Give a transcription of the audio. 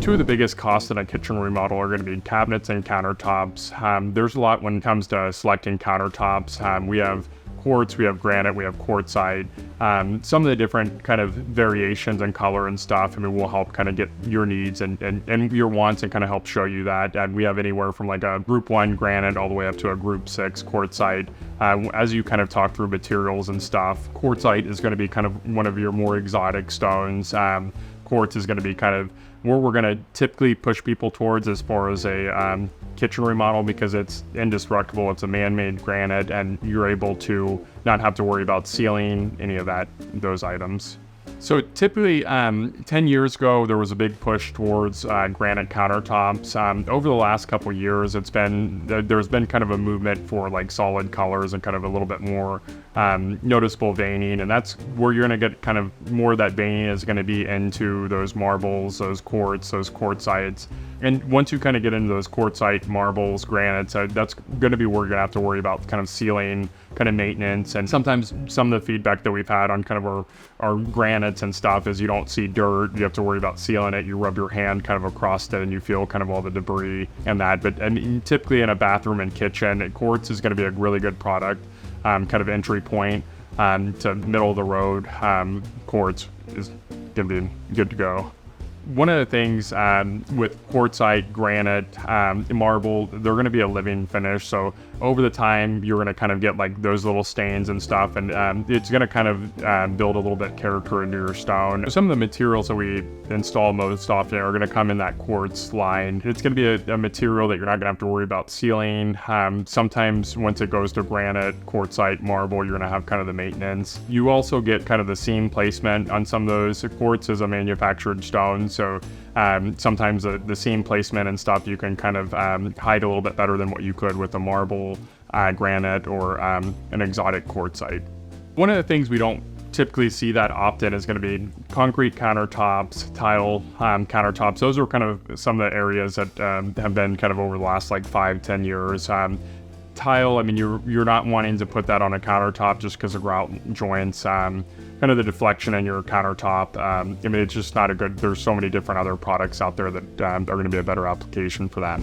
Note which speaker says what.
Speaker 1: Two of the biggest costs in a kitchen remodel are going to be cabinets and countertops. There's a lot when it comes to selecting countertops. We have quartz, we have granite, we have quartzite. Some of the different kind of variations in color and stuff, will help kind of get your needs and your wants and kind of help show you that. And we have anywhere from like a group 1 granite all the way up to a group 6 quartzite. As you kind of talk through materials and stuff, quartzite is going to be kind of one of your more exotic stones. Quartz is going to be kind of where we're going to typically push people towards as far as a kitchen remodel, because it's indestructible. It's a man-made granite, and you're able to not have to worry about sealing any of those items. So typically, 10 years ago, there was a big push towards granite countertops. Over the last couple of years, there's been kind of a movement for like solid colors and kind of a little bit more noticeable veining, and that's where you're going to get kind of more of that veining is going to be into those marbles, those quartz, those quartzites. And once you kind of get into those quartzite, marbles, granites, that's going to be where you're going to have to worry about kind of sealing, kind of maintenance. And sometimes some of the feedback that we've had on kind of our granites and stuff is you don't see dirt, you have to worry about sealing it, you rub your hand kind of across it and you feel kind of all the debris and that. But typically in a bathroom and kitchen, quartz is going to be a really good product, kind of entry point to middle of the road. Quartz is going to be good to go. One of the things with quartzite, granite, marble, they're going to be a living finish. So over the time, you're going to kind of get like those little stains and stuff, and it's going to kind of build a little bit character into your stone. Some of the materials that we install most often are going to come in that quartz line. It's going to be a material that you're not going to have to worry about sealing. Sometimes once it goes to granite, quartzite, marble, you're going to have kind of the maintenance. You also get kind of the seam placement on some of those. Quartz is a manufactured stone, so sometimes the seam placement and stuff you can kind of hide a little bit better than what you could with a marble, granite, or an exotic quartzite. One of the things we don't typically see that often is going to be concrete countertops, tile countertops. Those are kind of some of the areas that have been kind of over the last like 5-10 years. Tile, you're not wanting to put that on a countertop just because of grout joints, kind of the deflection in your countertop. It's just not a good, there's so many different other products out there that are going to be a better application for that.